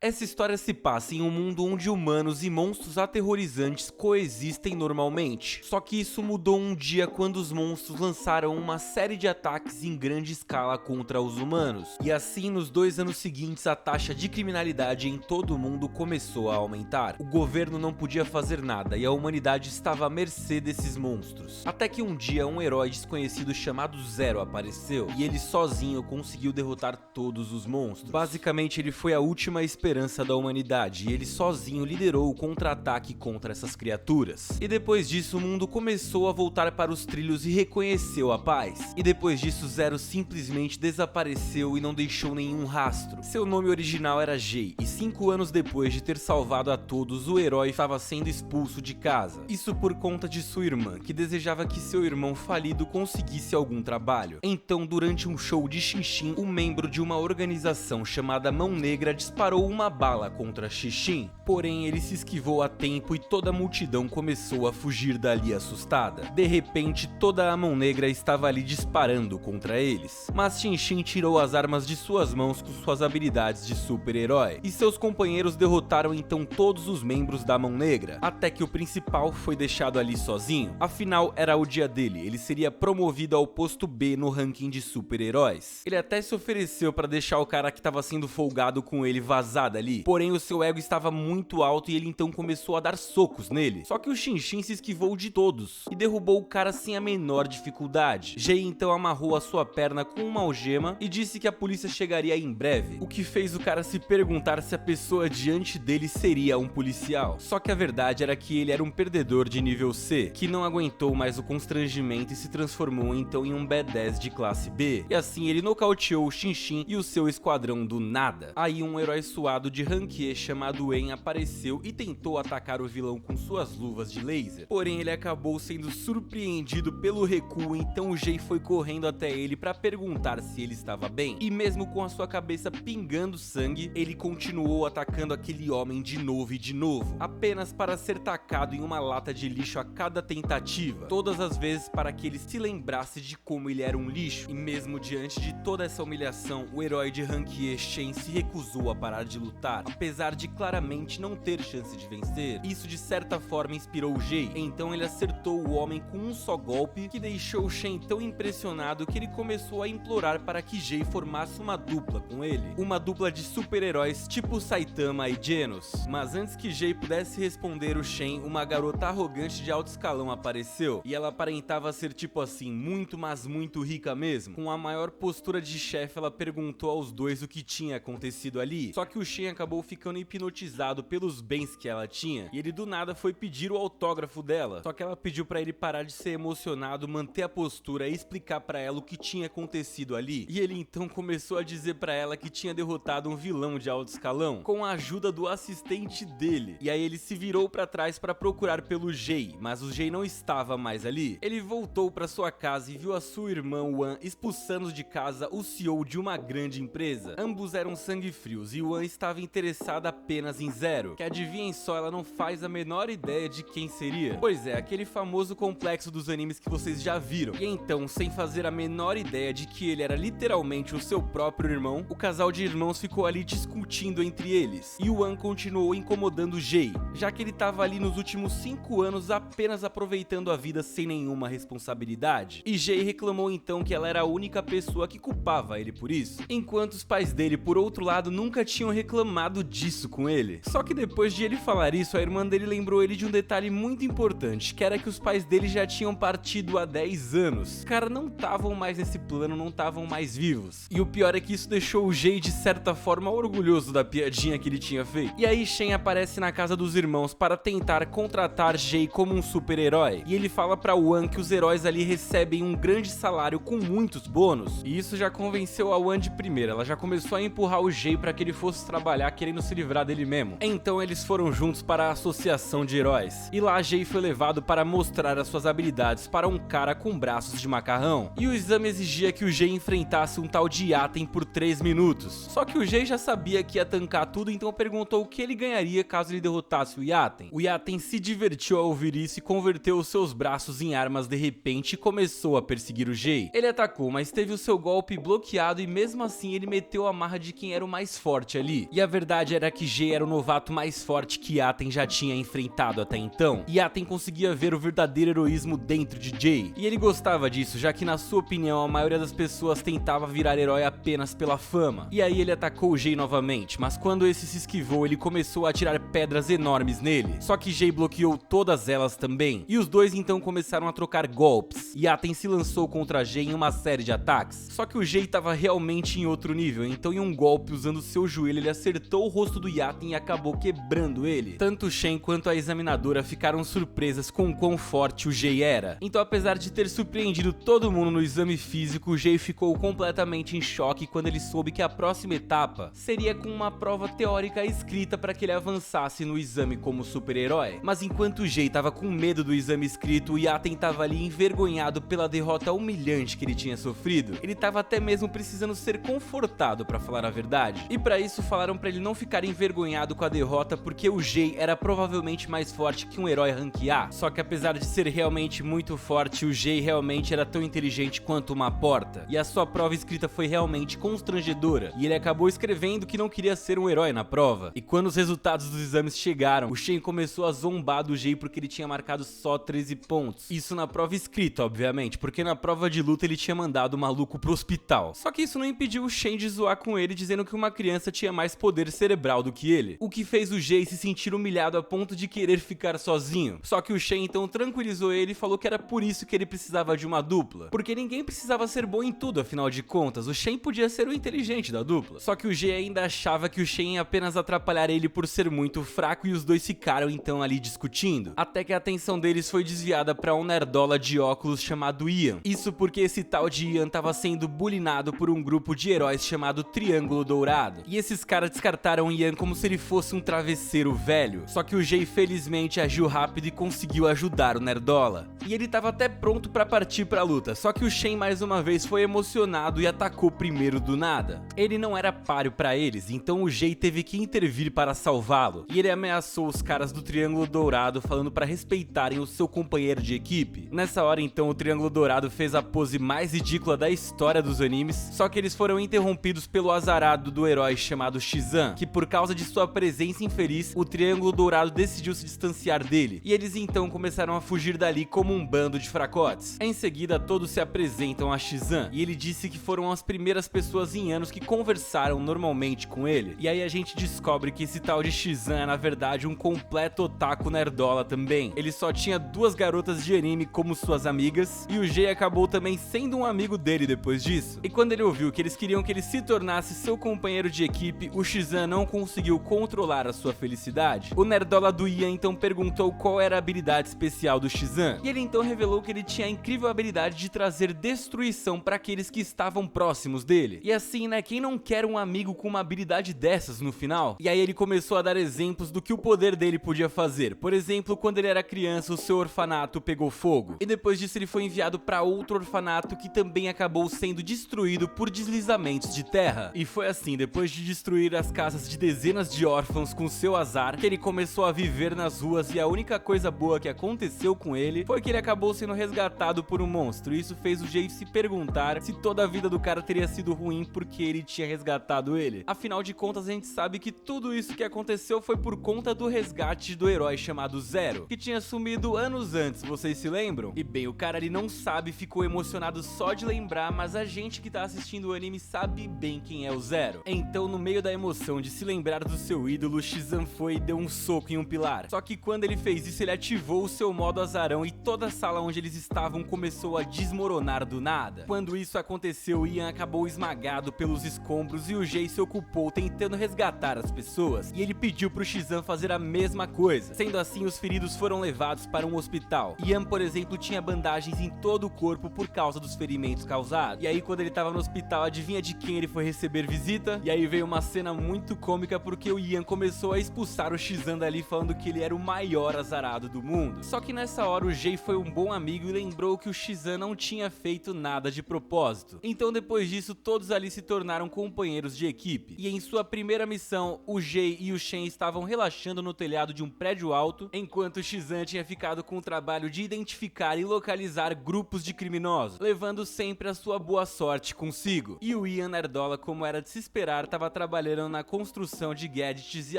Essa história se passa em um mundo onde humanos e monstros aterrorizantes coexistem normalmente. Só que isso mudou um dia quando os monstros lançaram uma série de ataques em grande escala contra os humanos. E assim, nos 2 anos seguintes, a taxa de criminalidade em todo o mundo começou a aumentar. O governo não podia fazer nada e a humanidade estava à mercê desses monstros. Até que um dia um herói desconhecido chamado Zero apareceu e ele sozinho conseguiu derrotar todos os monstros. Basicamente, ele foi a última esperança da humanidade e ele sozinho liderou o contra-ataque contra essas criaturas. E depois disso o mundo começou a voltar para os trilhos e reconheceu a paz. E depois disso Zero simplesmente desapareceu e não deixou nenhum rastro. Seu nome original era Jay e 5 anos depois de ter salvado a todos, o herói estava sendo expulso de casa. Isso por conta de sua irmã, que desejava que seu irmão falido conseguisse algum trabalho. Então, durante um show de Xinxin, um membro de uma organização chamada Mão Negra disparou uma bala contra Xixin, porém ele se esquivou a tempo e toda a multidão começou a fugir dali assustada. De repente, toda a Mão Negra estava ali disparando contra eles, mas Xinxin tirou as armas de suas mãos com suas habilidades de super-herói, e seus companheiros derrotaram então todos os membros da Mão Negra, até que o principal foi deixado ali sozinho. Afinal, era o dia dele, ele seria promovido ao posto B no ranking de super-heróis. Ele até se ofereceu para deixar o cara que estava sendo folgado com ele vazar dali, porém o seu ego estava muito alto e ele então começou a dar socos nele. Só que o Xinxin se esquivou de todos e derrubou o cara sem a menor dificuldade. Jay então amarrou a sua perna com uma algema e disse que a polícia chegaria em breve, o que fez o cara se perguntar se a pessoa diante dele seria um policial. Só que a verdade era que ele era um perdedor de nível C, que não aguentou mais o constrangimento e se transformou então em um B10 de classe B. E assim ele nocauteou o Xinxin e o seu esquadrão do nada. Aí um herói suado de rank E chamado En apareceu e tentou atacar o vilão com suas luvas de laser. Porém ele acabou sendo surpreendido pelo recuo, então o Jay foi correndo até ele para perguntar se ele estava bem. E mesmo com a sua cabeça pingando sangue, ele continuou atacando aquele homem de novo e de novo, apenas para ser tacado em uma lata de lixo a cada tentativa, todas as vezes para que ele se lembrasse de como ele era um lixo. E mesmo diante de toda essa humilhação, o herói de rank E, Shen, se recusou a parar de lutar, apesar de claramente não ter chance de vencer. Isso de certa forma inspirou o Jay, então ele acertou o homem com um só golpe, que deixou o Shen tão impressionado que ele começou a implorar para que Jay formasse uma dupla com ele, uma dupla de super-heróis tipo Saitama e Genos. Mas antes que Jay pudesse responder o Shen, uma garota arrogante de alto escalão apareceu, e ela aparentava ser tipo assim, muito mas muito rica mesmo. Com a maior postura de chefe, ela perguntou aos dois o que tinha acontecido ali, só que o Shen acabou ficando hipnotizado pelos bens que ela tinha, e ele do nada foi pedir o autógrafo dela, só que ela pediu pra ele parar de ser emocionado, manter a postura e explicar pra ela o que tinha acontecido ali. E ele então começou a dizer pra ela que tinha derrotado um vilão de alto escalão, com a ajuda do assistente dele. E aí ele se virou pra trás pra procurar pelo Jay, mas o Jay não estava mais ali. Ele voltou pra sua casa e viu a sua irmã Wan expulsando de casa o CEO de uma grande empresa. Ambos eram sangue frios e Wan estava interessada apenas em Zero, que adivinhem só, ela não faz a menor ideia de quem seria. Pois é, aquele famoso complexo dos animes que vocês já viram. E então, sem fazer a menor ideia de que ele era literalmente o seu próprio irmão, o casal de irmãos ficou ali discutindo entre eles. E Wan continuou incomodando Jay, já que ele estava ali nos últimos 5 anos apenas aproveitando a vida sem nenhuma responsabilidade. E Jay reclamou então que ela era a única pessoa que culpava ele por isso, enquanto os pais dele, por outro lado, nunca tinham reclamado disso com ele. Só que depois de ele falar isso, a irmã dele lembrou ele de um detalhe muito importante, que era que os pais dele já tinham partido há 10 anos. Os caras não estavam mais nesse plano, não estavam mais vivos. E o pior é que isso deixou o Jay de certa forma orgulhoso da piadinha que ele tinha feito. E aí Shen aparece na casa dos irmãos para tentar contratar Jay como um super-herói. E ele fala pra Wan que os heróis ali recebem um grande salário com muitos bônus. E isso já convenceu a Wan de primeira, ela já começou a empurrar o Jay para que ele fosse trabalhar querendo se livrar dele mesmo. Então eles foram juntos para a associação de heróis. E lá Jay foi levado para mostrar as suas habilidades para um cara com braços de macarrão. E o exame exigia que o Jay enfrentasse um tal de Yaten por 3 minutos. Só que o Jay já sabia que ia tancar tudo, então perguntou o que ele ganharia caso ele derrotasse o Yaten. O Yaten se divertiu ao ouvir isso e converteu os seus braços em armas de repente e começou a perseguir o Jay. Ele atacou, mas teve o seu golpe bloqueado e mesmo assim ele meteu a marra de quem era o mais forte ali. E a verdade era que Jay era o novato mais forte que Yaten já tinha enfrentado até então. E Yaten conseguia ver o verdadeiro heroísmo dentro de Jay. E ele gostava disso, já que na sua opinião a maioria das pessoas tentava virar herói apenas pela fama. E aí ele atacou Jay novamente, mas quando esse se esquivou, ele começou a atirar pedras enormes nele. Só que Jay bloqueou todas elas também. E os dois então começaram a trocar golpes. Yaten se lançou contra Jay em uma série de ataques. Só que o Jay estava realmente em outro nível, então em um golpe usando seu joelho ele acertou o rosto do Yaten e acabou quebrando ele. Tanto Shen quanto a examinadora ficaram surpresas com o quão forte o Jay era. Então, apesar de ter surpreendido todo mundo no exame físico, o Jay ficou completamente em choque quando ele soube que a próxima etapa seria com uma prova teórica escrita para que ele avançasse no exame como super-herói. Mas enquanto o Jay estava com medo do exame escrito, o Yaten estava ali envergonhado pela derrota humilhante que ele tinha sofrido. Ele estava até mesmo precisando ser confortado, para falar a verdade. E para isso falaram para ele não ficar envergonhado com a derrota, porque o Jay era provavelmente mais forte que um herói rank A. Só que apesar de ser realmente muito forte, o Jay realmente era tão inteligente quanto uma porta. E a sua prova escrita foi realmente constrangedora. E ele acabou escrevendo que não queria ser um herói na prova. E quando os resultados dos exames chegaram, o Shen começou a zombar do Jay porque ele tinha marcado só 13 pontos. Isso na prova escrita, obviamente, porque na prova de luta ele tinha mandado o maluco pro hospital. Só que isso não impediu o Shen de zoar com ele, dizendo que uma criança tinha mais poder cerebral do que ele. O que fez o Jay se sentir humilhado a ponto de querer ficar sozinho. Só que o Shen então tranquilizou ele e falou que era por isso que ele precisava de uma dupla. Porque ninguém precisava ser bom em tudo, afinal de contas, o Shen podia ser o inteligente da dupla. Só que o Jay ainda achava que o Shen ia apenas atrapalhar ele por ser muito fraco e os dois ficaram então ali discutindo. Até que a atenção deles foi desviada para um nerdola de óculos chamado Ian. Isso porque esse tal de Ian estava sendo bulinado por um grupo de heróis chamado Triângulo Dourado. E esses caras descartaram Ian como se ele fosse um travesseiro velho. Só que o Jay felizmente agiu rápido e conseguiu ajudar o nerdola. E ele estava até pronto para partir para a luta, só que o Shen mais uma vez foi emocionado e atacou primeiro do nada. Ele não era páreo para eles, então o Jay teve que intervir para salvá-lo. E ele ameaçou os caras do Triângulo Dourado falando para respeitarem o seu companheiro de equipe. Nessa hora então o Triângulo Dourado fez a pose mais ridícula da história dos animes, só que eles foram interrompidos pelo azarado do herói chamado Shizan, que por causa de sua presença infeliz, o Triângulo Dourado decidiu se distanciar dele, e eles então começaram a fugir dali como um bando de fracotes. Em seguida todos se apresentam a Shizan, e ele disse que foram as primeiras pessoas em anos que conversaram normalmente com ele. E aí a gente descobre que esse tal de Shizan é na verdade um completo otaku nerdola também. Ele só tinha duas garotas de anime como suas amigas, e o Jay acabou também sendo um amigo dele depois disso. E quando ele ouviu que eles queriam que ele se tornasse seu companheiro de equipe, o Shizan não conseguiu controlar a sua felicidade. O nerdola do Ian então perguntou qual era a habilidade especial do Shizan, e ele então revelou que ele tinha a incrível habilidade de trazer destruição para aqueles que estavam próximos dele. E assim, né, quem não quer um amigo com uma habilidade dessas no final? E aí ele começou a dar exemplos do que o poder dele podia fazer. Por exemplo, quando ele era criança, o seu orfanato pegou fogo, e depois disso ele foi enviado para outro orfanato que também acabou sendo destruído por deslizamentos de terra. E foi assim, depois de destruir as casas de dezenas de órfãos com seu azar, que ele começou a viver nas ruas, e a única coisa boa que aconteceu com ele foi que ele acabou sendo resgatado por um monstro. E isso fez o Jay se perguntar se toda a vida do cara teria sido ruim porque ele tinha resgatado ele. Afinal de contas, a gente sabe que tudo isso que aconteceu foi por conta do resgate do herói chamado Zero, que tinha sumido anos antes, vocês se lembram? E bem, o cara ali não sabe, ficou emocionado só de lembrar, mas a gente que tá assistindo o anime sabe bem quem é o Zero. Então, no meio da emoção de se lembrar do seu ídolo, Shizan foi e deu um soco em um pilar. Só que quando ele fez isso, ele ativou o seu modo azarão e toda a sala onde eles estavam começou a desmoronar do nada. Quando isso aconteceu, Ian acabou esmagado pelos escombros e o Jay se ocupou tentando resgatar as pessoas, e ele pediu pro Shizan fazer a mesma coisa. Sendo assim, os feridos foram levados para um hospital. Ian, por exemplo, tinha bandagens em todo o corpo por causa dos ferimentos causados. E aí quando ele tava no hospital, adivinha de quem ele foi receber visita? E aí veio uma cena muito cômica porque o Ian começou a expulsar o Shizan dali falando que ele era o maior azarado do mundo. Só que nessa hora o Jay foi um bom amigo e lembrou que o Shizan não tinha feito nada de propósito. Então depois disso todos ali se tornaram companheiros de equipe. E em sua primeira missão, o Jay e o Shen estavam relaxando no telhado de um prédio alto, enquanto o Shizan tinha ficado com o trabalho de identificar e localizar grupos de criminosos, levando sempre a sua boa sorte consigo. E o Ian nerdola, como era de se esperar, estava trabalhando trabalhando na construção de gadgets e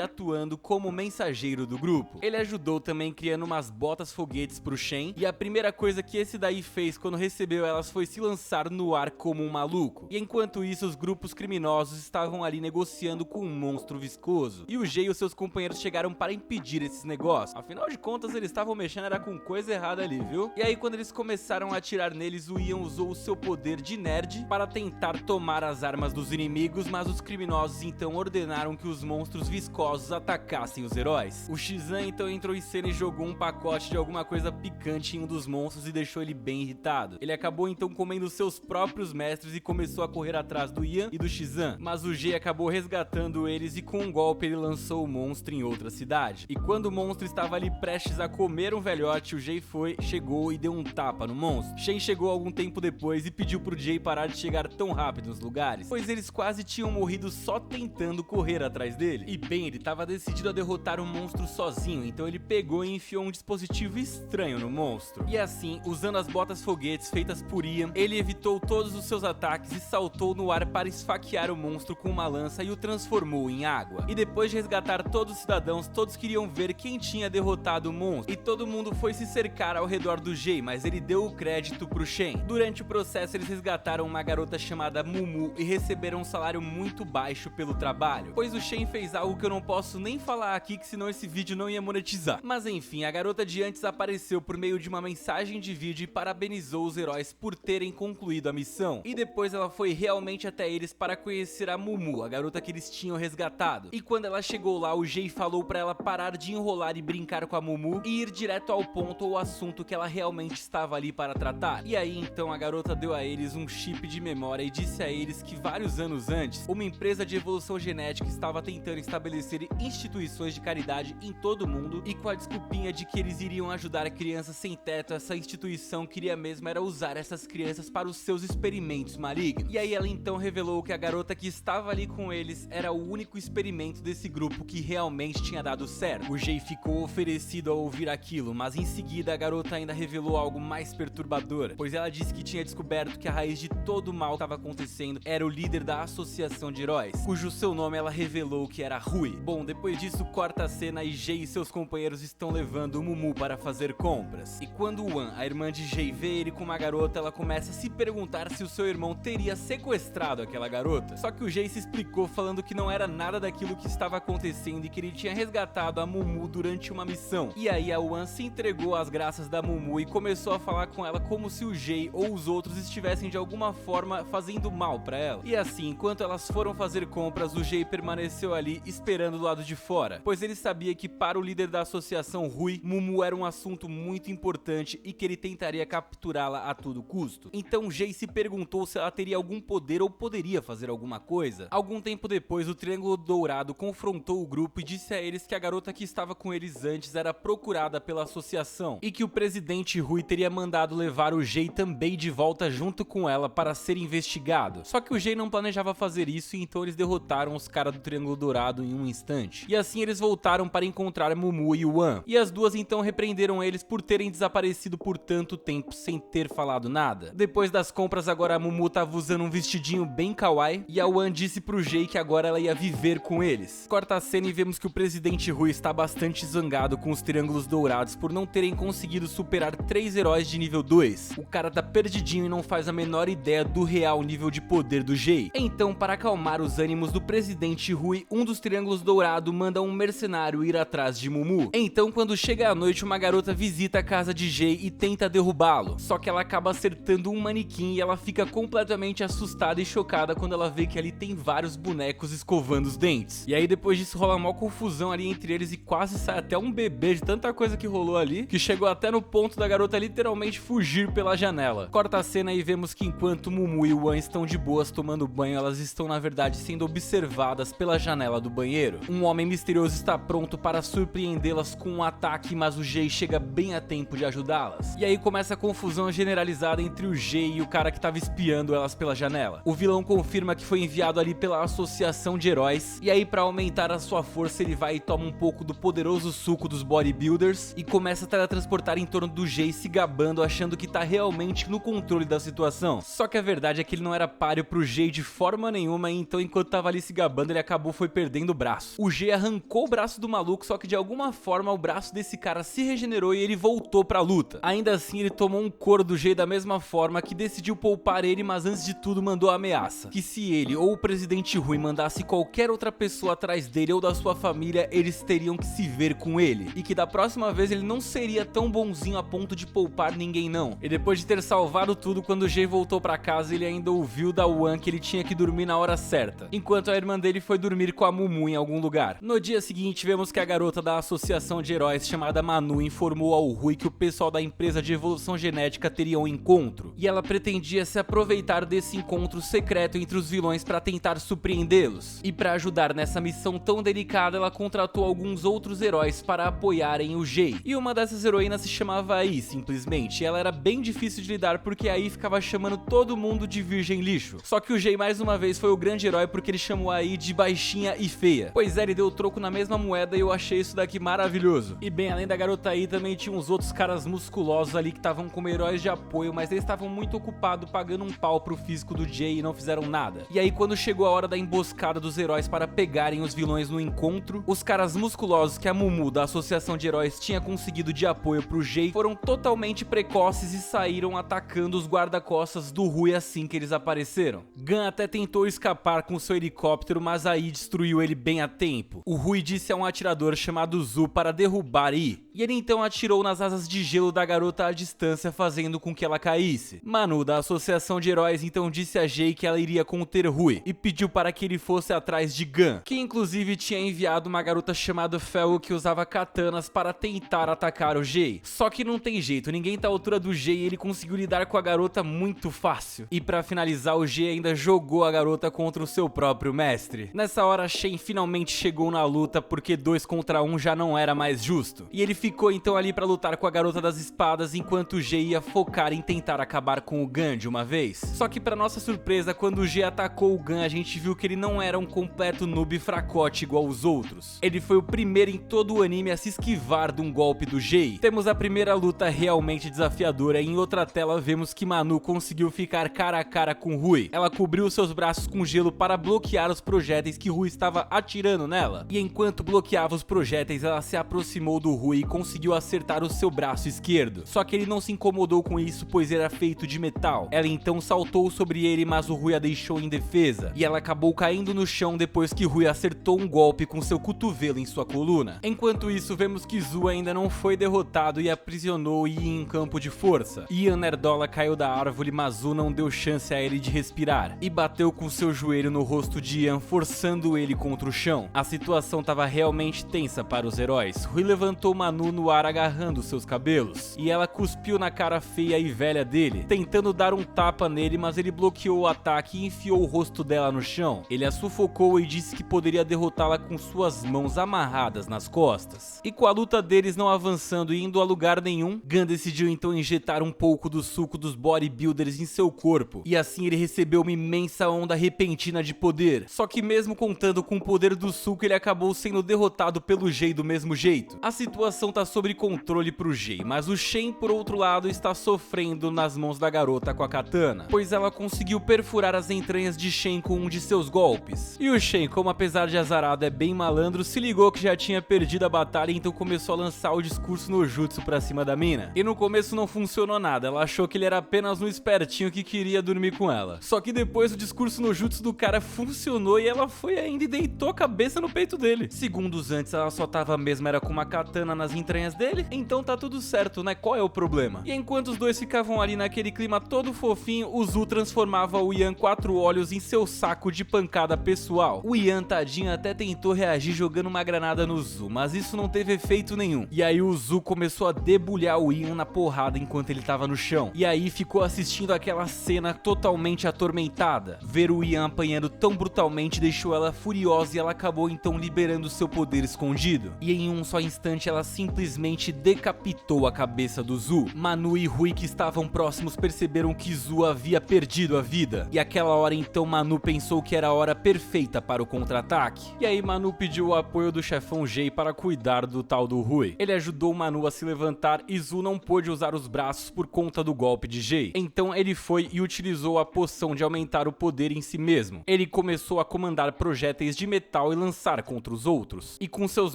atuando como mensageiro do grupo. Ele ajudou também criando umas botas foguetes pro Shen, e a primeira coisa que esse daí fez quando recebeu elas foi se lançar no ar como um maluco. E enquanto isso, os grupos criminosos estavam ali negociando com um monstro viscoso, e o Jay e os seus companheiros chegaram para impedir esses negócios. Afinal de contas, eles estavam mexendo era com coisa errada ali, viu? E aí quando eles começaram a atirar neles, o Ian usou o seu poder de nerd para tentar tomar as armas dos inimigos, mas os criminosos então ordenaram que os monstros viscosos atacassem os heróis. O Shizan então entrou em cena e jogou um pacote de alguma coisa picante em um dos monstros e deixou ele bem irritado. Ele acabou então comendo seus próprios mestres e começou a correr atrás do Ian e do Shizan, mas o Jay acabou resgatando eles e com um golpe ele lançou o monstro em outra cidade. E quando o monstro estava ali prestes a comer um velhote, o Jay chegou e deu um tapa no monstro. Shen chegou algum tempo depois e pediu pro Jay parar de chegar tão rápido nos lugares, pois eles quase tinham morrido só tentando correr atrás dele. E bem, ele estava decidido a derrotar o monstro sozinho, então ele pegou e enfiou um dispositivo estranho no monstro. E assim, usando as botas foguetes feitas por Ian, ele evitou todos os seus ataques e saltou no ar para esfaquear o monstro com uma lança e o transformou em água. E depois de resgatar todos os cidadãos, todos queriam ver quem tinha derrotado o monstro, e todo mundo foi se cercar ao redor do Jay, mas ele deu o crédito pro Shen. Durante o processo, eles resgataram uma garota chamada Mumu e receberam um salário muito baixo pelo trabalho, pois o Shen fez algo que eu não posso nem falar aqui, que senão esse vídeo não ia monetizar. Mas enfim, a garota de antes apareceu por meio de uma mensagem de vídeo e parabenizou os heróis por terem concluído a missão. E depois ela foi realmente até eles para conhecer a Mumu, a garota que eles tinham resgatado. E quando ela chegou lá, o Jay falou pra ela parar de enrolar e brincar com a Mumu e ir direto ao ponto ou assunto que ela realmente estava ali para tratar. E aí então a garota deu a eles um chip de memória e disse a eles que vários anos antes, uma empresa de evolução genética estava tentando estabelecer instituições de caridade em todo o mundo, e com a desculpinha de que eles iriam ajudar crianças sem teto, essa instituição queria mesmo era usar essas crianças para os seus experimentos malignos. E aí ela então revelou que a garota que estava ali com eles era o único experimento desse grupo que realmente tinha dado certo. O Jay ficou oferecido a ouvir aquilo, mas em seguida a garota ainda revelou algo mais perturbador, pois ela disse que tinha descoberto que a raiz de todo o mal que estava acontecendo era o líder da Associação de Heróis, cujo seu nome ela revelou que era Rui. Bom, depois disso corta a cena e Jay e seus companheiros estão levando o Mumu para fazer compras. E quando Wan, a irmã de Jay, vê ele com uma garota, ela começa a se perguntar se o seu irmão teria sequestrado aquela garota. Só que o Jay se explicou falando que não era nada daquilo que estava acontecendo e que ele tinha resgatado a Mumu durante uma missão. E aí a Wan se entregou às graças da Mumu e começou a falar com ela como se o Jay ou os outros estivessem de alguma forma fazendo mal pra ela. E assim, enquanto elas foram fazer compras, o Jay permaneceu ali esperando do lado de fora, pois ele sabia que para o líder da associação Rui, Mumu era um assunto muito importante e que ele tentaria capturá-la a todo custo. Então Jay se perguntou se ela teria algum poder ou poderia fazer alguma coisa. Algum tempo depois, o Triângulo Dourado confrontou o grupo e disse a eles que a garota que estava com eles antes era procurada pela associação e que o presidente Rui teria mandado levar o Jay também de volta junto com ela para ser investigado. Só que o Jay não planejava fazer isso, e então eles derrotaram os caras do Triângulo Dourado em um instante. E assim eles voltaram para encontrar Mumu e Wan, e as duas então repreenderam eles por terem desaparecido por tanto tempo sem ter falado nada. Depois das compras, agora a Mumu tava usando um vestidinho bem kawaii, e a Wan disse pro Jay que agora ela ia viver com eles. Corta a cena e vemos que o presidente Rui está bastante zangado com os Triângulos Dourados por não terem conseguido superar 3 heróis de nível 2. O cara tá perdidinho e não faz a menor ideia do real nível de poder do Jay. Então, para acalmar os ânimos do presidente Rui, um dos Triângulos Dourados manda um mercenário ir atrás de Mumu. Então, quando chega a noite, uma garota visita a casa de Jay e tenta derrubá-lo, só que ela acaba acertando um manequim e ela fica completamente assustada e chocada quando ela vê que ali tem vários bonecos escovando os dentes. E aí depois disso rola uma confusão ali entre eles e quase sai até um bebê de tanta coisa que rolou ali, que chegou até no ponto da garota literalmente fugir pela janela. Corta a cena e vemos que enquanto Mumu e Wan estão de boas tomando banho, elas estão na verdade sendo observadas pela janela do banheiro. Um homem misterioso está pronto para surpreendê-las elas com um ataque, mas o Jay chega bem a tempo de ajudá-las. E aí começa a confusão generalizada entre o Jay e o cara que tava espiando elas pela janela. O vilão confirma que foi enviado ali pela Associação de Heróis, e aí pra aumentar a sua força ele vai e toma um pouco do poderoso suco dos bodybuilders e começa a teletransportar em torno do Jay, se gabando, achando que tá realmente no controle da situação. Só que a verdade é que ele não era páreo pro Jay de forma nenhuma, então enquanto tava ali se gabando ele acabou perdendo o braço. O Jay arrancou o braço do maluco, só que de alguma forma o braço desse cara se regenerou e ele voltou pra luta. Ainda assim ele tomou um couro do Jay da mesma forma, que decidiu poupar ele, mas antes de tudo mandou a ameaça, que se ele ou o Presidente Hui mandasse qualquer outra pessoa atrás dele ou da sua família, eles teriam que se ver com ele, e que da próxima vez ele não seria tão bonzinho a ponto de poupar ninguém não. E depois de ter salvado tudo, quando o Jay voltou pra casa ele ainda ouviu da Wan que ele tinha que dormir na hora certa, enquanto a irmã dele foi dormir com a Mumu em algum lugar. No dia seguinte vemos que a garota da Associação de Heróis chamada Manu informou ao Hui que o pessoal da empresa de evolução genética teria um encontro, e ela pretendia se aproveitar desse encontro secreto entre os vilões para tentar surpreendê-los. E para ajudar nessa missão tão delicada, ela contratou alguns outros heróis para apoiarem o Jay. E uma dessas heroínas se chamava Ai, simplesmente. E ela era bem difícil de lidar porque Ai ficava chamando todo mundo de virgem lixo. Só que o Jay mais uma vez foi o grande herói porque ele chamou a Ai de baixinha e feia. Pois é, ele deu troco na mesma moeda e eu achei isso daqui maravilhoso. E bem, além da garota Ai, também tinha uns outros caras musculosos ali que estavam como heróis de apoio, mas eles estavam muito ocupados pagando um pau pro físico do Jay e não fizeram nada. E aí quando chegou a hora da emboscada dos heróis para pegarem os vilões no encontro, os caras musculosos que a Mumu da Associação de Heróis tinha conseguido de apoio pro Jay foram totalmente precoces e saíram atacando os guarda-costas do Hui assim que eles apareceram. Gun até tentou escapar com seu helicóptero, mas aí destruiu ele bem a tempo. O Hui disse a um atirador chamado Zu para derrubar Yi, e ele então atirou nas asas de gelo da garota à distância, fazendo com que ela caísse. Manu da Associação de Heróis então disse a Jay que ela iria conter Hui e pediu para que ele fosse atrás de Gun, que inclusive tinha enviado uma garota chamada Fel que usava katanas para tentar atacar o Jay. Só que não tem jeito, ninguém tá à altura do Jay e ele conseguiu lidar com a garota muito fácil. E pra finalizar, o Jay ainda jogou a garota contra o seu próprio mestre. Nessa hora, Shen finalmente chegou na luta porque 2 contra 1 já não era mais justo. E ele ficou então ali pra lutar com a garota das espadas, enquanto o Jay ia focar em tentar acabar com o Gun de uma vez. Só que pra nossa surpresa, quando o Jay atacou o Gun, a gente viu que ele não era um completo noob fracote igual os outros. Ele foi o primeiro em todo o anime a se esquivar de um golpe do Jay. Temos a primeira luta realmente desafiadora e em outra tela vemos que Manu conseguiu ficar cara a cara com Hui. Ela cobriu seus braços com gelo para bloquear os projéteis que Hui estava atirando nela. E enquanto bloqueava os projéteis, ela se aproximou do Hui e conseguiu acertar o seu braço esquerdo. Só que ele não se incomodou com isso, pois era feito de metal. Ela então saltou sobre ele, mas o Hui a deixou indefesa. E ela acabou caindo no chão depois que Hui acertou um golpe com seu cotovelo em sua coluna. Enquanto isso, vemos que Zu ainda não foi derrotado e aprisionou Yi em campo de força. Ian Nerdola caiu da árvore, mas Zu não deu chance a ele de respirar e bateu com seu joelho no rosto de Ian, forçando ele contra o chão. A situação estava realmente tensa para os heróis. Hui levantou Manu no ar agarrando seus cabelos e ela cuspiu na cara feia e velha dele, tentando dar um tapa nele, mas ele bloqueou o ataque e enfiou o rosto dela no chão. Ele a sufocou e disse que poderia derrotá-la com suas mãos amarradas nas costas. E com a luta deles não avançando e indo a lugar nenhum, Gun decidiu então injetar um pouco do suco dos bodybuilders em seu corpo, e assim ele recebeu uma imensa onda repentina de poder. Só que mesmo contando com o poder do suco, ele acabou sendo derrotado pelo Jay do mesmo jeito. A situação tá sob controle pro Jay, mas o Shen, por outro lado, está sofrendo nas mãos da garota com a katana, pois ela conseguiu perfurar as entranhas de Shen com um de seus golpes. E o Shen, como apesar de azarado é bem malandro, se ligou que já tinha perdido a batalha, então começou a lançar o discurso no jutsu pra cima da mina. E no começo não funcionou nada, ela achou que ele era apenas um espertinho que queria dormir com ela. Só que depois o discurso no jutsu do cara funcionou e ela foi ainda e deitou a cabeça no peito dele. Segundos antes ela só tava mesmo era com uma katana nas entranhas dele? Então tá tudo certo, né? Qual é o problema? E enquanto os dois ficavam ali naquele clima todo fofinho, o Zu transformava o Yan Quatro Olhos em seu saco de pancada pessoal. O Yan, tadinho, até tentou reagir jogando uma granada no Zu, mas isso não teve efeito nenhum. E aí o Zu começou a debulhar o Yan na porrada enquanto ele tava no chão. E aí ficou assistindo aquela cena totalmente atormentada. Ver o Yan apanhando tão brutalmente deixou ela furiosa e ela acabou então liberando seu poder escondido. E em um só instante ela simplesmente decapitou a cabeça do Zu. Manu e Rui, que estavam próximos, perceberam que Zu havia perdido a vida. E aquela hora então Manu pensou que era a hora perfeita para o contra-ataque. E aí Manu pediu o apoio do chefão Jay para cuidar do tal do Rui. Ele ajudou Manu a se levantar e Zu não pôde usar os braços por conta do golpe de Jay. Então ele foi e utilizou a poção de aumentar o poder em si mesmo. Ele começou a comandar projéteis de metal e lançar contra os outros. E com seus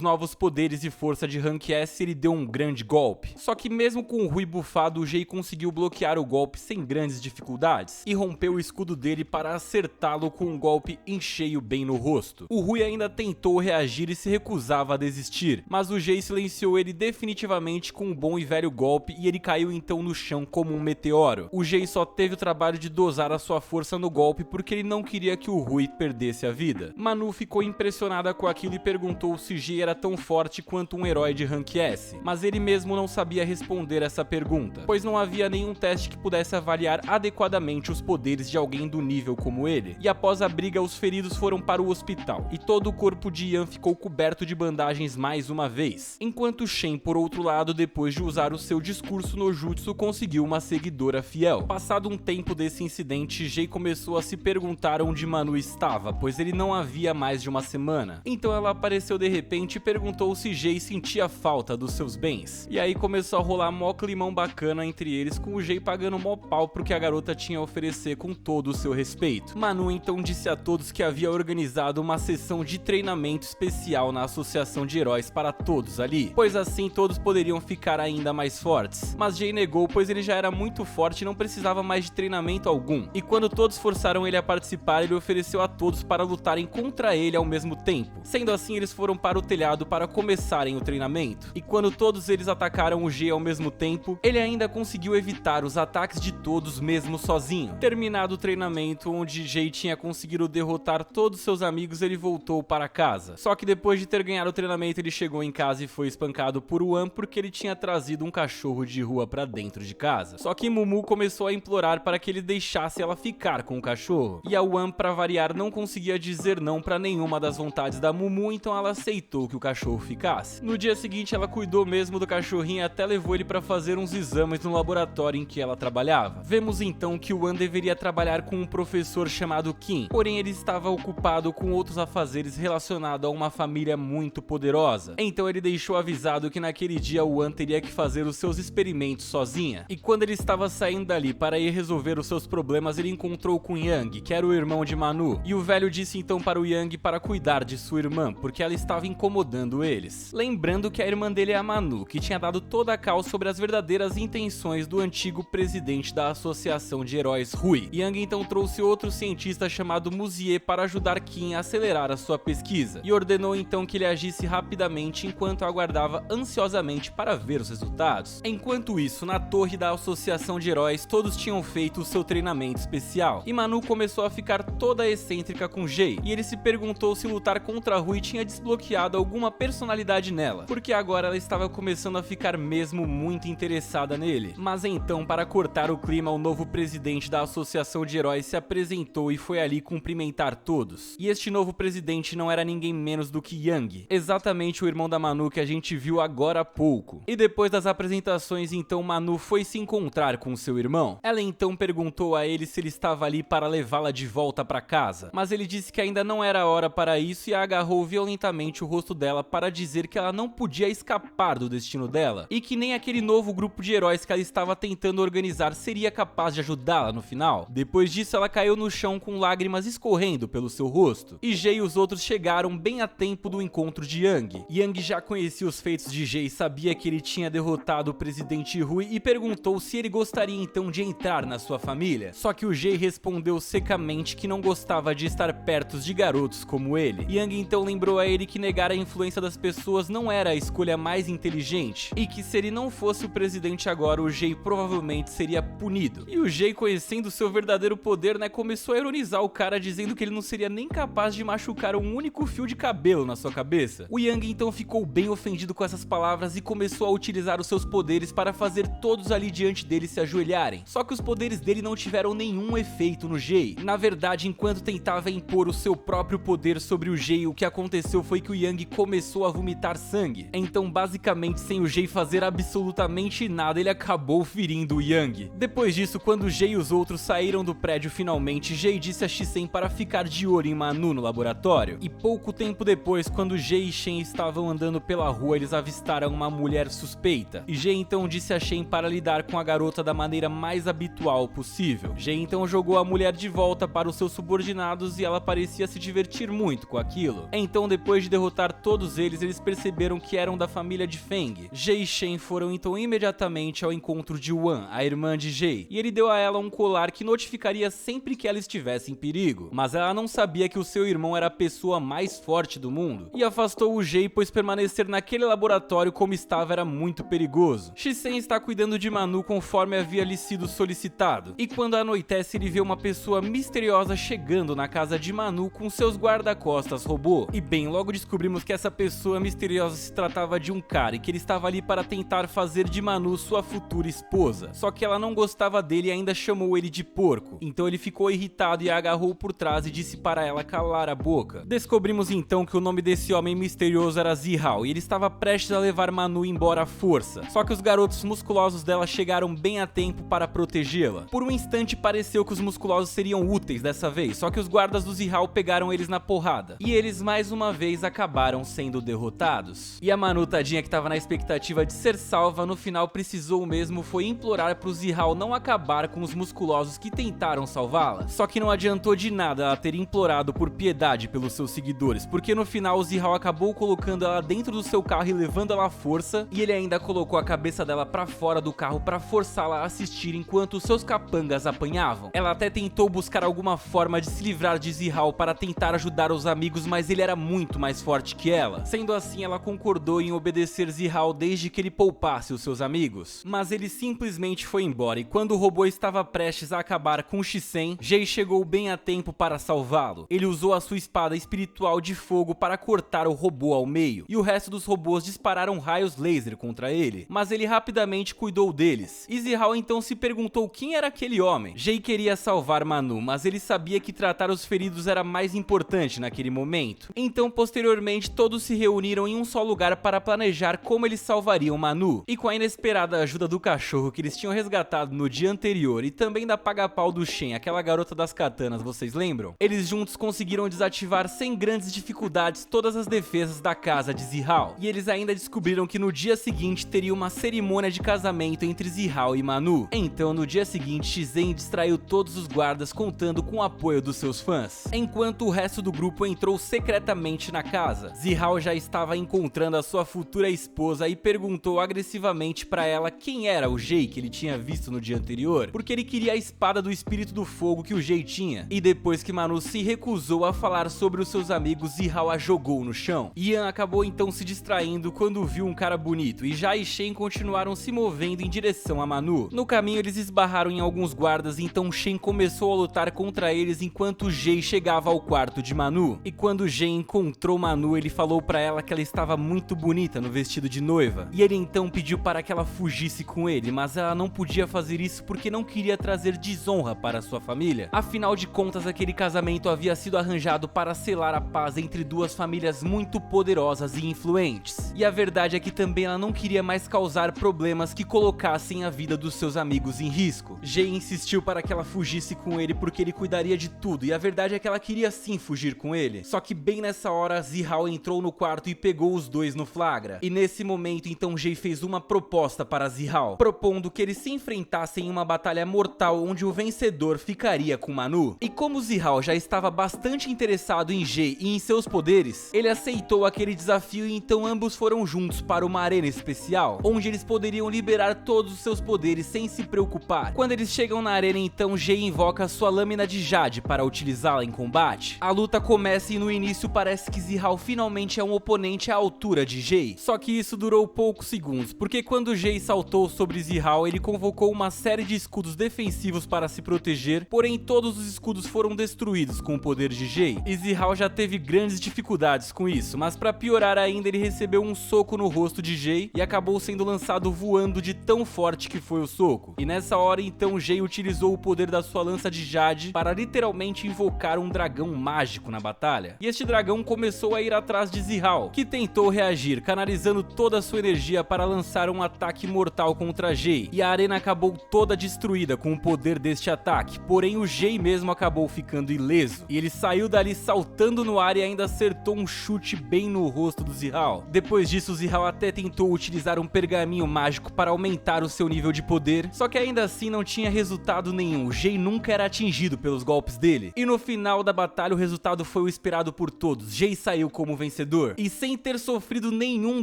novos poderes e força de Rank S, ele deu um grande golpe. Só que mesmo com o Rui bufado, o Jay conseguiu bloquear o golpe sem grandes dificuldades e rompeu o escudo dele para acertá-lo com um golpe em cheio bem no rosto. O Rui ainda tentou reagir e se recusava a desistir, mas o Jay silenciou ele definitivamente com um bom e velho golpe e ele caiu então no chão como um meteoro. O Jay só teve o trabalho de dosar a sua força no golpe porque ele não queria que o Rui perdesse a vida. Manu ficou impressionada com aquilo e perguntou se Jay era tão forte quanto um herói de Rank S, mas ele mesmo não sabia responder essa pergunta, pois não havia nenhum teste que pudesse avaliar adequadamente os poderes de alguém do nível como ele. E após a briga, os feridos foram para o hospital e todo o corpo de Yan ficou coberto de bandagens mais uma vez, enquanto Shen, por outro lado, depois de usar o seu discurso no jutsu, conseguiu uma seguidora fiel. Passado um tempo desse incidente, Jay começou a se perguntar onde Manu estava, pois ele não a via mais de uma semana. Então ela apareceu de repente e perguntou se Jay sentia falta dos seus bens. E aí começou a rolar mó climão bacana entre eles, com o Jay pagando mó pau pro que a garota tinha a oferecer com todo o seu respeito. Manu então disse a todos que havia organizado uma sessão de treinamento especial na Associação de Heróis para todos ali, pois assim todos poderiam ficar ainda mais fortes. Mas Jay negou, pois ele já era muito forte e não precisava mais de treinamento algum. E quando todos forçaram ele a participar, ele ofereceu a todos para lutarem contra ele ao mesmo tempo. Sendo assim, eles foram para o telhado para começarem o treinamento. E quando todos eles atacaram o Jay ao mesmo tempo, ele ainda conseguiu evitar os ataques de todos mesmo sozinho. Terminado o treinamento, onde Jay tinha conseguido derrotar todos seus amigos, ele voltou para casa. Só que depois de ter ganhado o treinamento, ele chegou em casa e foi espancado por Wan porque ele tinha trazido um cachorro de rua para dentro de casa. Só que Mumu começou a implorar para que ele deixasse ela ficar com o cachorro. E a Wan, para variar, não conseguia dizer não para nenhuma das vontades da Mumu, então ela aceitou que o cachorro ficasse. No dia seguinte, ela cuidou mesmo do cachorrinho e até levou ele para fazer uns exames no laboratório em que ela trabalhava. Vemos então que o Wan deveria trabalhar com um professor chamado Kim, porém ele estava ocupado com outros afazeres relacionados a uma família muito poderosa. Então ele deixou avisado que naquele dia o Wan teria que fazer os seus experimentos sozinha. E quando ele estava saindo dali para ir resolver os seus problemas, ele encontrou com Yang, que era o irmão de Manu. E o velho disse então para o Yang para cuidar de sua irmã, porque ela estava incomodando eles. Lembrando que a irmã dele é a Manu, que tinha dado toda a cal sobre as verdadeiras intenções do antigo presidente da Associação de Heróis, Rui. Yang então trouxe outro cientista chamado Muzie para ajudar Kim a acelerar a sua pesquisa, e ordenou então que ele agisse rapidamente enquanto aguardava ansiosamente para ver os resultados. Enquanto isso, na torre da Associação de Heróis, todos tinham feito o seu treinamento especial, e Manu começou a ficar toda excêntrica com Jay, e ele se perguntou se lutar contra Rui tinha desbloqueado alguma personalidade nela, porque agora ela estava começando a ficar mesmo muito interessada nele. Mas então, para cortar o clima, o novo presidente da Associação de Heróis se apresentou e foi ali cumprimentar todos. E este novo presidente não era ninguém menos do que Yang, exatamente o irmão da Manu que a gente viu agora há pouco. E depois das apresentações, então Manu foi se encontrar com seu irmão. Ela então perguntou a ele se ele estava ali para levá-la de volta para casa, mas ele disse que ainda não era hora para isso e agarrou violentamente o rosto dela para dizer que ela não podia escapar do destino dela e que nem aquele novo grupo de heróis que ela estava tentando organizar seria capaz de ajudá-la no final. Depois disso, ela caiu no chão com lágrimas escorrendo pelo seu rosto, e Jay e os outros chegaram bem a tempo do encontro de Yang. Yang já conhecia os feitos de Jay, sabia que ele tinha derrotado o presidente Rui e perguntou se ele gostaria então de entrar na sua família. Só que o Jay respondeu secamente que não gostava de estar perto de garotos como ele. Yang então lembrou a ele que negar a influência das pessoas não era a escolha escolha mais inteligente, e que se ele não fosse o presidente agora, o Jay provavelmente seria punido. E o Jay, conhecendo seu verdadeiro poder, começou a ironizar o cara, dizendo que ele não seria nem capaz de machucar um único fio de cabelo na sua cabeça. O Yang então ficou bem ofendido com essas palavras e começou a utilizar os seus poderes para fazer todos ali diante dele se ajoelharem. Só que os poderes dele não tiveram nenhum efeito no Jay. Na verdade, enquanto tentava impor o seu próprio poder sobre o Jay, o que aconteceu foi que o Yang começou a vomitar sangue. Então, basicamente, sem o Jay fazer absolutamente nada, ele acabou ferindo o Yang. Depois disso, quando o Jay e os outros saíram do prédio finalmente, Jay disse a Shisen para ficar de olho em Manu no laboratório. E pouco tempo depois, quando Jay e Shen estavam andando pela rua, eles avistaram uma mulher suspeita. E Jay então disse a Shen para lidar com a garota da maneira mais habitual possível. Jay então jogou a mulher de volta para os seus subordinados e ela parecia se divertir muito com aquilo. Então, depois de derrotar todos eles perceberam que eram da família de Feng. Jay e Shen foram então imediatamente ao encontro de Wan, a irmã de Jay, e ele deu a ela um colar que notificaria sempre que ela estivesse em perigo. Mas ela não sabia que o seu irmão era a pessoa mais forte do mundo, e afastou o Jay, pois permanecer naquele laboratório como estava era muito perigoso. Shisen está cuidando de Manu conforme havia lhe sido solicitado, e quando anoitece ele vê uma pessoa misteriosa chegando na casa de Manu com seus guarda-costas robô. E bem, logo descobrimos que essa pessoa misteriosa se tratava de um cara e que ele estava ali para tentar fazer de Manu sua futura esposa. Só que ela não gostava dele e ainda chamou ele de porco. Então ele ficou irritado e a agarrou por trás e disse para ela calar a boca. Descobrimos então que o nome desse homem misterioso era Zihao e ele estava prestes a levar Manu embora à força. Só que os garotos musculosos dela chegaram bem a tempo para protegê-la. Por um instante pareceu que os musculosos seriam úteis dessa vez, só que os guardas do Zihao pegaram eles na porrada. E eles mais uma vez acabaram sendo derrotados. E a Manu, tadinha, que estava na expectativa de ser salva, no final precisou mesmo foi implorar pro Zihao não acabar com os musculosos que tentaram salvá-la. Só que não adiantou de nada ela ter implorado por piedade pelos seus seguidores, porque no final o Zihao acabou colocando ela dentro do seu carro e levando ela à força, e ele ainda colocou a cabeça dela pra fora do carro pra forçá-la a assistir enquanto os seus capangas apanhavam. Ela até tentou buscar alguma forma de se livrar de Zihao para tentar ajudar os amigos, mas ele era muito mais forte que ela. Sendo assim, ela concordou em obedecer Zihao desde que ele poupasse os seus amigos. Mas ele simplesmente foi embora, e quando o robô estava prestes a acabar com Shisen, Jay chegou bem a tempo para salvá-lo. Ele usou a sua espada espiritual de fogo para cortar o robô ao meio, e o resto dos robôs dispararam raios laser contra ele, mas ele rapidamente cuidou deles. E Zihao então se perguntou quem era aquele homem. Jay queria salvar Manu, mas ele sabia que tratar os feridos era mais importante naquele momento. Então, posteriormente, todos se reuniram em um só lugar para planejar como eles salvariam Manu. E com a inesperada ajuda do cachorro que eles tinham resgatado no dia anterior e também da paga-pau do Shen, aquela garota das katanas, vocês lembram? Eles juntos conseguiram desativar sem grandes dificuldades todas as defesas da casa de Zihao. E eles ainda descobriram que no dia seguinte teria uma cerimônia de casamento entre Zihao e Manu. Então, no dia seguinte, Shisen distraiu todos os guardas contando com o apoio dos seus fãs, enquanto o resto do grupo entrou secretamente na casa. Zihao já estava encontrando a sua futura esposa e perguntou agressivamente para ela quem era o Jay que ele tinha visto no dia anterior, porque ele queria a espada do espírito do fogo que o Jay tinha. E depois que Manu se recusou a falar sobre os seus amigos, Zihao a jogou no chão. Ian acabou então se distraindo quando viu um cara bonito, e Jay e Shen continuaram se movendo em direção a Manu. No caminho eles esbarraram em alguns guardas, então Shen começou a lutar contra eles enquanto Jay chegava ao quarto de Manu. E quando Jay encontrou Manu, ele falou pra ela que ela estava muito bonita no vestido de noiva, e ele então pediu para que ela fugisse com ele, mas ela não podia fazer isso porque não queria trazer desonra para sua família. Afinal de contas, aquele casamento havia sido arranjado para selar a paz entre duas famílias muito poderosas e influentes. E a verdade é que também ela não queria mais causar problemas que colocassem a vida dos seus amigos em risco. Jay insistiu para que ela fugisse com ele porque ele cuidaria de tudo, e a verdade é que ela queria sim fugir com ele. Só que bem nessa hora, Zihao entrou no quarto e pegou os dois no flagra. E nesse momento então Jay fez uma proposta para Zihao, propondo que eles se enfrentassem em uma batalha mortal onde o vencedor ficaria com Manu. E como Zihao já estava bastante interessado em Jay e em seus poderes, ele aceitou aquele desafio, e então ambos foram juntos para uma arena especial, onde eles poderiam liberar todos os seus poderes sem se preocupar. Quando eles chegam na arena, então Jay invoca sua lâmina de Jade para utilizá-la em combate. A luta começa e no início parece que Zihao finalmente é um oponente à altura de Jay. Jay. Só que isso durou poucos segundos, porque quando Jay saltou sobre Zihao, ele convocou uma série de escudos defensivos para se proteger, porém todos os escudos foram destruídos com o poder de Jay. E Zihao já teve grandes dificuldades com isso, mas para piorar ainda, ele recebeu um soco no rosto de Jay e acabou sendo lançado voando de tão forte que foi o soco. E nessa hora então Jay utilizou o poder da sua lança de Jade para literalmente invocar um dragão mágico na batalha. E este dragão começou a ir atrás de Zihao, que tentou reagir, canalizando toda a sua energia para lançar um ataque mortal contra Jay. E a arena acabou toda destruída com o poder deste ataque, porém o Jay mesmo acabou ficando ileso. E ele saiu dali saltando no ar e ainda acertou um chute bem no rosto do Zihao. Depois disso, Zihao até tentou utilizar um pergaminho mágico para aumentar o seu nível de poder, só que ainda assim não tinha resultado nenhum. O Jay nunca era atingido pelos golpes dele. E no final da batalha o resultado foi o esperado por todos. Jay saiu como vencedor e sem ter sofrido nenhum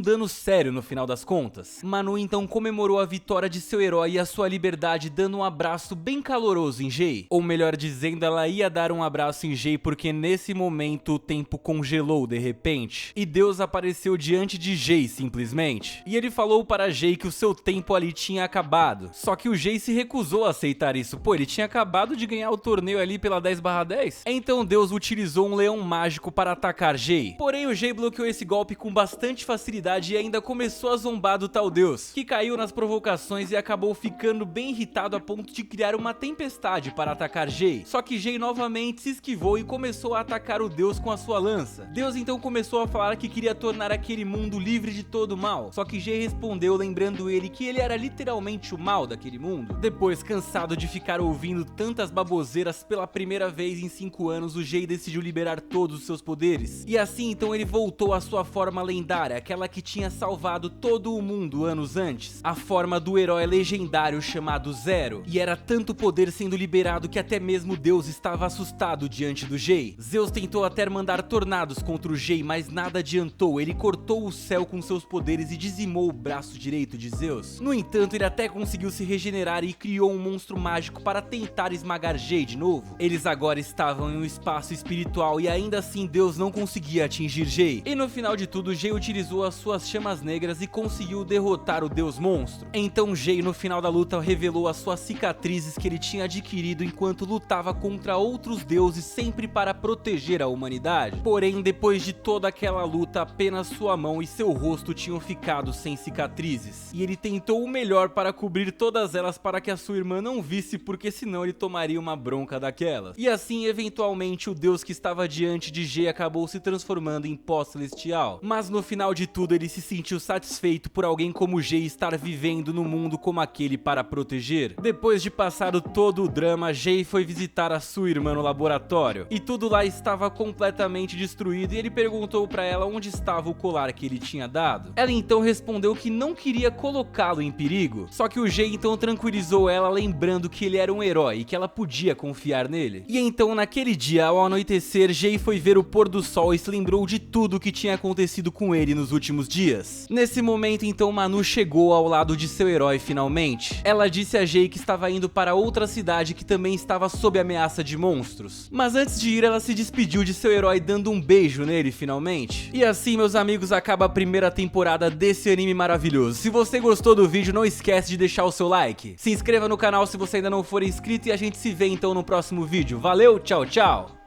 dano sério no final das contas. Manu então comemorou a vitória de seu herói e a sua liberdade dando um abraço bem caloroso em Jay. Ou melhor dizendo, ela ia dar um abraço em Jay porque nesse momento o tempo congelou de repente e Deus apareceu diante de Jay simplesmente. E ele falou para Jay que o seu tempo ali tinha acabado. Só que o Jay se recusou a aceitar isso. Pô, ele tinha acabado de ganhar o torneio ali pela 10/10. Então Deus utilizou um leão mágico para atacar Jay. Porém o Jay bloqueou esse golpe com bastante facilidade e ainda começou a zombar do tal Deus, que caiu nas provocações e acabou ficando bem irritado a ponto de criar uma tempestade para atacar Jay. Só que Jay novamente se esquivou e começou a atacar o Deus com a sua lança. Deus então começou a falar que queria tornar aquele mundo livre de todo o mal. Só que Jay respondeu lembrando ele que ele era literalmente o mal daquele mundo. Depois, cansado de ficar ouvindo tantas baboseiras pela primeira vez em 5 anos, o Jay decidiu liberar todos os seus poderes. E assim então ele voltou à sua forma lendária, aquela que tinha salvado todo o mundo anos antes. A forma do herói legendário chamado Zero. E era tanto poder sendo liberado que até mesmo Deus estava assustado diante do Jay. Zeus tentou até mandar tornados contra o Jay, mas nada adiantou. Ele cortou o céu com seus poderes e dizimou o braço direito de Zeus. No entanto, ele até conseguiu se regenerar e criou um monstro mágico para tentar esmagar Jay de novo. Eles agora estavam em um espaço espiritual e ainda assim Deus não conseguia atingir Jay. E no final de tudo, Jay utilizou as suas chamas negras e conseguiu derrotar o Deus monstro. Então Jay no final da luta revelou as suas cicatrizes que ele tinha adquirido enquanto lutava contra outros deuses sempre para proteger a humanidade. Porém, depois de toda aquela luta, apenas sua mão e seu rosto tinham ficado sem cicatrizes. E ele tentou o melhor para cobrir todas elas para que a sua irmã não visse, porque senão ele tomaria uma bronca daquelas. E assim, eventualmente, o deus que estava diante de Jay acabou se transformando em pó celestial. Mas no final de tudo, ele se sentiu satisfeito por alguém como Jay estar vivendo no mundo como aquele para proteger. Depois de passar todo o drama, Jay foi visitar a sua irmã no laboratório. E tudo lá estava completamente destruído e ele perguntou para ela onde estava o colar que ele tinha dado. Ela então respondeu que não queria colocá-lo em perigo. Só que o Jay então tranquilizou ela, lembrando que ele era um herói e que ela podia confiar nele. E então naquele dia, ao anoitecer, Jay foi ver o pôr do sol e se lembrou de tudo o que tinha acontecido com ele nos últimos dias. Nesse momento então Manu chegou ao lado de seu herói finalmente. Ela disse a Jay que estava indo para outra cidade que também estava sob ameaça de monstros. Mas antes de ir, ela se despediu de seu herói dando um beijo nele finalmente. E assim, meus amigos, acaba a primeira temporada desse anime maravilhoso. Se você gostou do vídeo, não esquece de deixar o seu like. Se inscreva no canal se você ainda não for inscrito e a gente se vê então no próximo vídeo. Valeu, tchau, tchau!